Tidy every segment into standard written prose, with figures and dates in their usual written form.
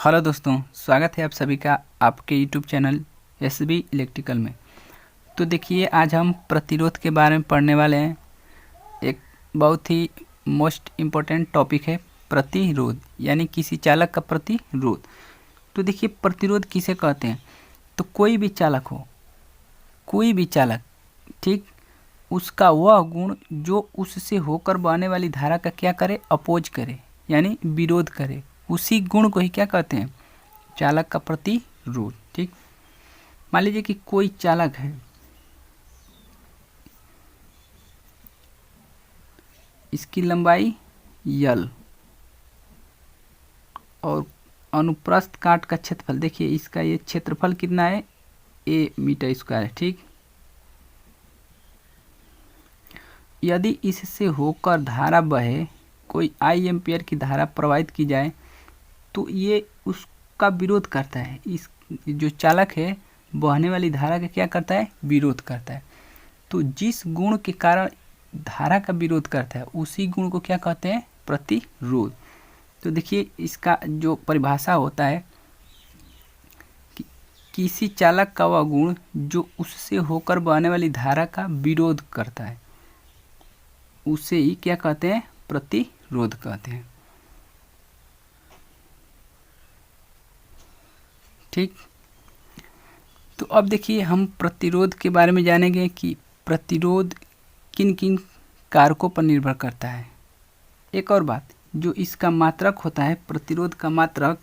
Hello दोस्तों, स्वागत है आप सभी का आपके यूट्यूब चैनल एसबी इलेक्ट्रिकल में। तो देखिए, आज हम प्रतिरोध के बारे में पढ़ने वाले हैं। एक बहुत ही मोस्ट इम्पोर्टेंट टॉपिक है प्रतिरोध, यानी किसी चालक का प्रतिरोध। तो देखिए, प्रतिरोध किसे कहते हैं? तो कोई भी चालक हो, कोई भी चालक, ठीक, उसका वह गुण जो उससे होकर बहने वाली धारा का क्या करे, अपोज करे, यानी विरोध करे, उसी गुण को ही क्या कहते हैं? चालक का प्रतिरोध। ठीक, मान लीजिए कि कोई चालक है, इसकी लंबाई यल और अनुप्रस्थ काट का क्षेत्रफल, देखिए इसका ये क्षेत्रफल कितना है, ए मीटर स्क्वायर है। ठीक, यदि इससे होकर धारा बहे, कोई आई एम्पियर की धारा प्रवाहित की जाए, तो ये उसका विरोध करता है। इस जो चालक है, बहने वाली धारा का क्या करता है, विरोध करता है। तो जिस गुण के कारण धारा का विरोध करता है, उसी गुण को क्या कहते हैं, प्रतिरोध। तो देखिए, इसका जो परिभाषा होता है कि किसी चालक का वह गुण जो उससे होकर बहने वाली धारा का विरोध करता है, उसे ही क्या कहते हैं, प्रतिरोध कहते हैं। ठीक, तो अब देखिए, हम प्रतिरोध के बारे में जानेंगे कि प्रतिरोध किन किन कारकों पर निर्भर करता है। एक और बात, जो इसका मात्रक होता है, प्रतिरोध का मात्रक,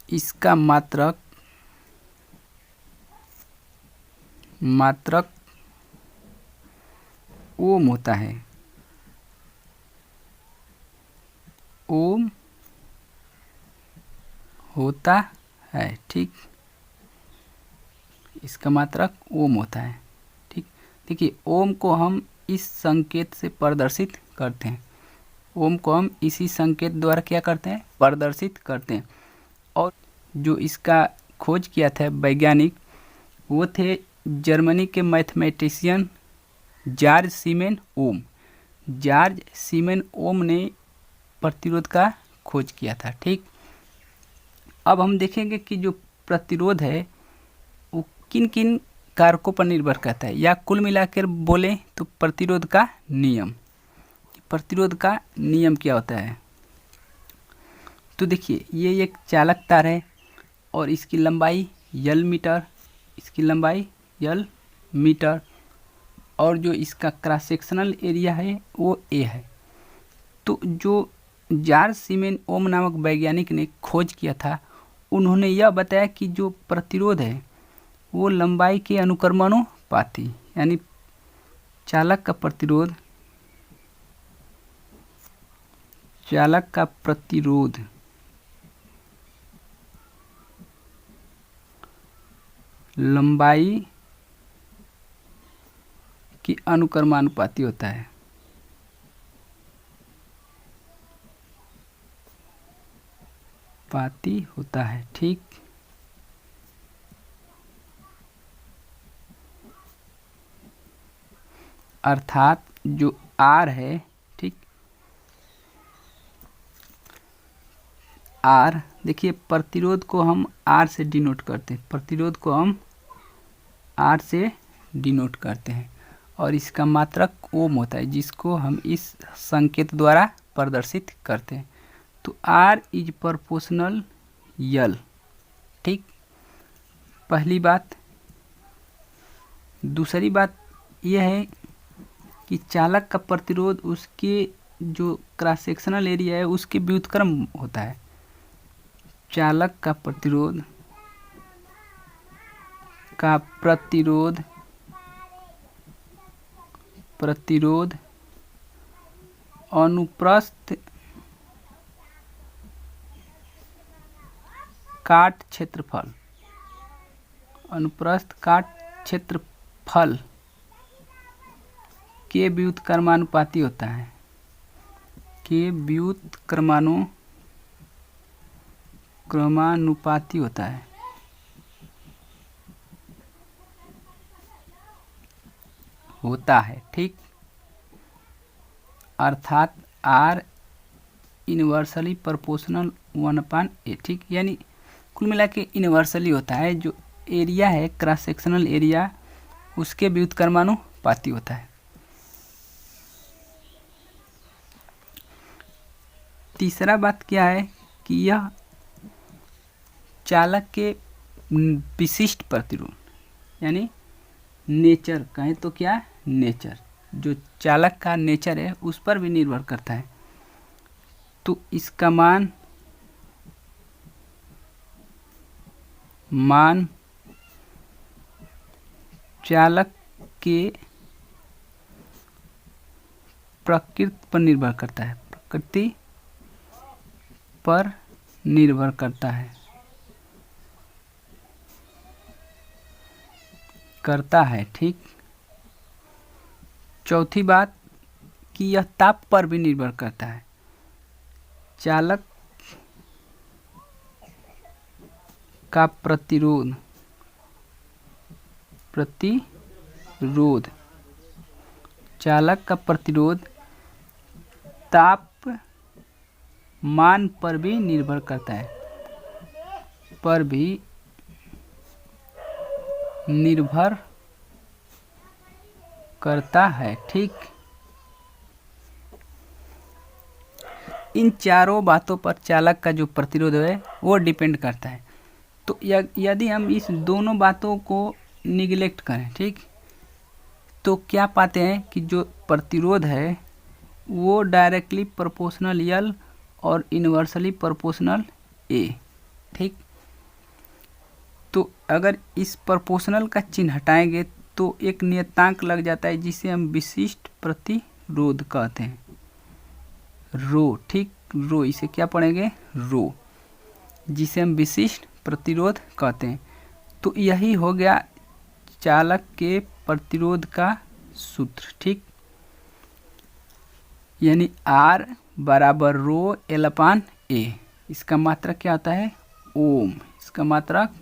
इसका मात्रक ओम होता है। ओम होता है। ठीक, इसका मात्रक ओम होता है। ठीक, देखिए, ओम को हम इस संकेत से प्रदर्शित करते हैं। ओम को हम इसी संकेत द्वारा क्या करते हैं, प्रदर्शित करते हैं। और जो इसका खोज किया था वैज्ञानिक, वो थे जर्मनी के मैथमेटिशियन जॉर्ज सीमेन ओम। जॉर्ज सीमेन ओम ने प्रतिरोध का खोज किया था। ठीक, अब हम देखेंगे कि जो प्रतिरोध है वो किन किन कारकों पर निर्भर करता है, या कुल मिलाकर बोले तो प्रतिरोध का नियम। प्रतिरोध का नियम क्या होता है? तो देखिए, ये एक चालक तार है और इसकी लंबाई यल मीटर, इसकी लंबाई यल मीटर, और जो इसका क्रॉस सेक्शनल एरिया है वो ए है। तो जो जॉर्ज सीमेन ओम नामक वैज्ञानिक ने खोज किया था, उन्होंने यह बताया कि जो प्रतिरोध है वो लंबाई के अनुक्रमानुपाती, यानी चालक का प्रतिरोध, चालक का प्रतिरोध लंबाई की अनुक्रमानुपाती होता है। पाती होता है। ठीक, अर्थात जो आर है, ठीक, आर, देखिए प्रतिरोध को हम आर से डिनोट करते हैं, प्रतिरोध को हम आर से डिनोट करते हैं, और इसका मात्रक ओम होता है, जिसको हम इस संकेत द्वारा प्रदर्शित करते हैं। तो आर इज प्रोपोर्शनल यल। ठीक, पहली बात। दूसरी बात यह है कि चालक का प्रतिरोध उसके जो क्रॉस सेक्शनल एरिया है उसके व्युत्क्रम होता है। चालक का प्रतिरोध का प्रतिरोध अनुप्रस्थ काट क्षेत्रफल, अनुप्रस्थ काट क्षेत्रफल के व्युत्क्रमानुपाती होता है, के व्युत्क्रमानुपाती होता है। ठीक, अर्थात आर इन्वर्सली प्रोपोर्शनल 1/a, ठीक। यानी कुल मिला के इन्वर्सली होता है, जो एरिया है क्रॉस सेक्शनल एरिया उसके व्युत्क्रमानुपाती होता है। तीसरा बात क्या है कि यह चालक के विशिष्ट प्रतिरोध यानी नेचर कहें तो क्या नेचर, जो चालक का नेचर है उस पर भी निर्भर करता है। तो इसका मान चालक के प्रकृति पर निर्भर करता है, प्रकृति पर निर्भर करता है, ठीक। चौथी बात कि यह ताप पर भी निर्भर करता है। चालक का प्रतिरोध चालक का प्रतिरोध तापमान पर भी निर्भर करता है, ठीक। इन चारों बातों पर चालक का जो प्रतिरोध है वो डिपेंड करता है। तो यदि हम इस दोनों बातों को निगलेक्ट करें, ठीक, तो क्या पाते हैं कि जो प्रतिरोध है वो डायरेक्टली प्रोपोर्शनल यल और इन्वर्सली प्रोपोर्शनल ए, ठीक। तो अगर इस प्रोपोर्शनल का चिन्ह हटाएंगे तो एक नियतांक लग जाता है जिसे हम विशिष्ट प्रतिरोध कहते हैं, रो, ठीक। रो, इसे क्या पढ़ेंगे रो, जिसे हम विशिष्ट प्रतिरोध कहते हैं। तो यही हो गया चालक के प्रतिरोध का सूत्र, ठीक। यानी R बराबर रो L/A। इसका मात्रक क्या होता है ओम, इसका मात्रक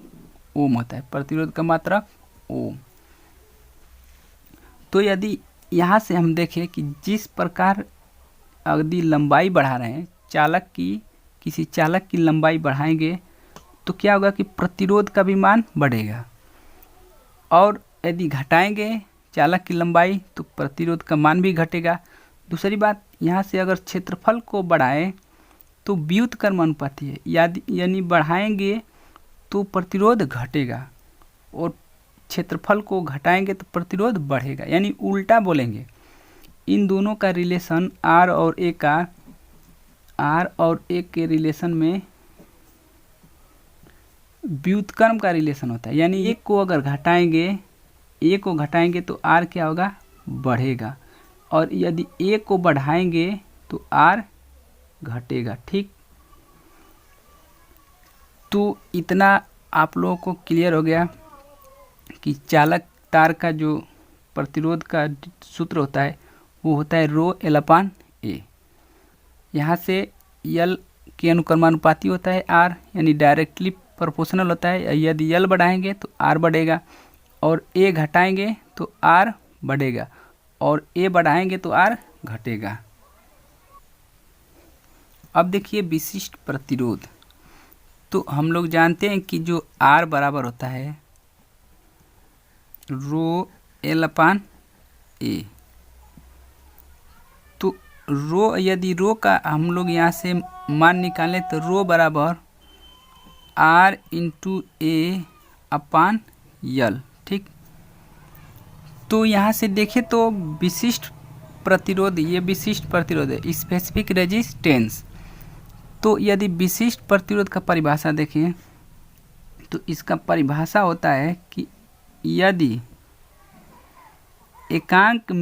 ओम होता है, प्रतिरोध का मात्रक ओम। तो यदि यहाँ से हम देखें कि जिस प्रकार यदि लंबाई बढ़ा रहे हैं किसी चालक की लंबाई बढ़ाएंगे तो क्या होगा कि प्रतिरोध का भी मान बढ़ेगा, और यदि घटाएंगे चालक की लंबाई तो प्रतिरोध का मान भी घटेगा। दूसरी बात, यहाँ से अगर क्षेत्रफल को बढ़ाएं तो व्युत्क्रमानुपाती है, यानी बढ़ाएंगे तो प्रतिरोध घटेगा और क्षेत्रफल को घटाएंगे तो प्रतिरोध बढ़ेगा, यानी उल्टा बोलेंगे। इन दोनों का रिलेशन R और A के रिलेशन में व्युत्क्रम का रिलेशन होता है, यानी एक को अगर घटाएंगे तो R क्या होगा बढ़ेगा, और यदि A को बढ़ाएंगे तो R घटेगा, ठीक। तो इतना आप लोगों को क्लियर हो गया कि चालक तार का जो प्रतिरोध का सूत्र होता है वो होता है रो L/A। यहाँ से L के अनुक्रमानुपाती होता है R, यानी डायरेक्टली प्रोपोर्शनल होता है। यदि L बढ़ाएंगे तो R बढ़ेगा, और A घटाएंगे तो R बढ़ेगा, और A बढ़ाएंगे तो R घटेगा। अब देखिए विशिष्ट प्रतिरोध। तो हम लोग जानते हैं कि जो R बराबर होता है रो L/A। तो यदि रो का हम लोग यहाँ से मान निकालें तो रो बराबर R × A/L, ठीक। तो यहाँ से देखें तो विशिष्ट प्रतिरोध, ये विशिष्ट प्रतिरोध है, स्पेसिफिक रेजिस्टेंस। तो यदि विशिष्ट प्रतिरोध का परिभाषा देखें तो इसका परिभाषा होता है कि यदि एकांक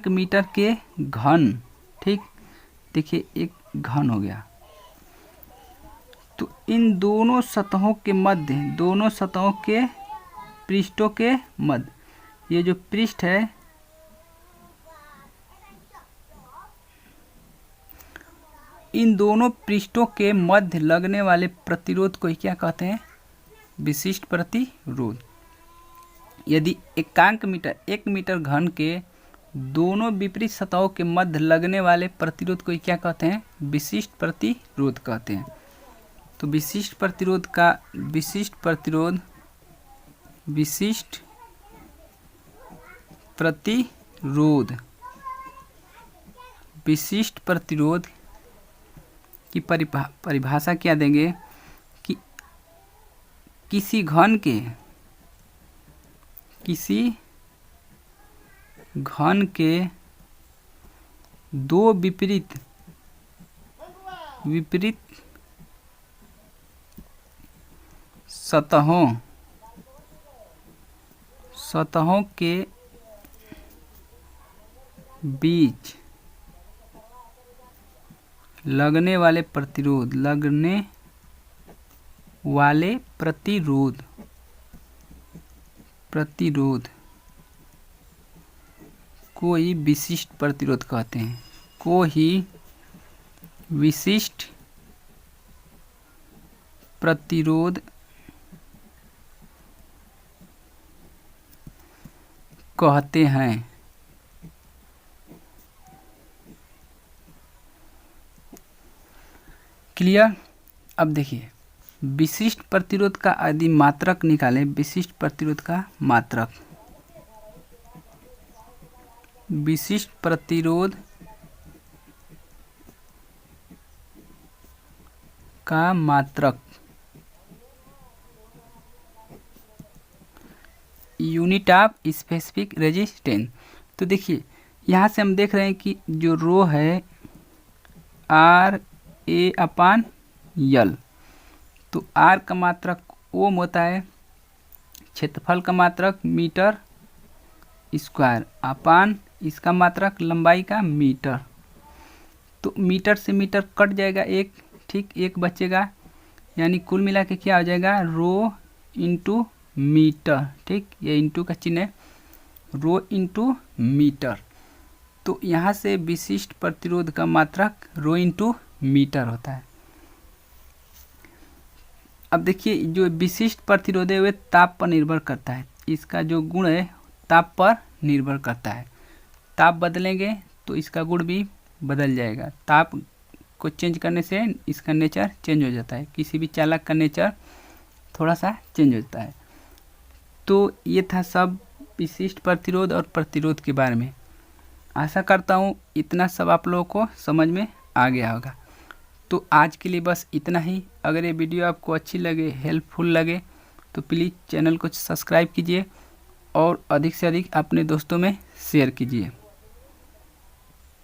मीटर के घन, ठीक, देखिए एक घन हो गया, तो इन दोनों सतहों के मध्य, दोनों सतहों के पृष्ठों के मध्य, ये जो पृष्ठ है इन दोनों पृष्ठों के मध्य लगने वाले प्रतिरोध को क्या कहते हैं विशिष्ट प्रतिरोध। यदि 1 मीटर घन के दोनों विपरीत सतहों के मध्य लगने वाले प्रतिरोध को क्या कहते हैं? विशिष्ट प्रतिरोध कहते हैं। तो विशिष्ट प्रतिरोध की परिभाषा क्या देंगे कि किसी घन के दो विपरीत सतहों के बीच लगने वाले प्रतिरोध को ही विशिष्ट प्रतिरोध कहते हैं। क्लियर? अब देखिए विशिष्ट प्रतिरोध का यदि मात्रक निकालें, विशिष्ट प्रतिरोध का मात्रक यूनिट ऑफ स्पेसिफिक रेजिस्टेंस। तो देखिए यहाँ से हम देख रहे हैं कि जो रो है RA/L, तो R का मात्रक ओम होता है, क्षेत्रफल का मात्रक मीटर स्क्वायर अपान इसका मात्रक लंबाई का मीटर। तो मीटर से मीटर कट जाएगा एक, ठीक, एक बचेगा, यानी कुल मिला के क्या हो जाएगा? रो इंटू मीटर, ठीक, ये इंटू का चिन्ह है, रो इंटू मीटर। तो यहाँ से विशिष्ट प्रतिरोध का मात्रक रो इंटू मीटर होता है। अब देखिए जो विशिष्ट प्रतिरोध है वे ताप पर निर्भर करता है, इसका जो गुण है ताप पर निर्भर करता है। ताप बदलेंगे तो इसका गुण भी बदल जाएगा। ताप को चेंज करने से इसका नेचर चेंज हो जाता है, किसी भी चालक का नेचर थोड़ा सा चेंज होता है। तो ये था सब विशिष्ट प्रतिरोध और प्रतिरोध के बारे में। आशा करता हूँ इतना सब आप लोगों को समझ में आ गया होगा। तो आज के लिए बस इतना ही। अगर ये वीडियो आपको अच्छी लगे, हेल्पफुल लगे, तो प्लीज़ चैनल को सब्सक्राइब कीजिए और अधिक से अधिक अपने दोस्तों में शेयर कीजिए।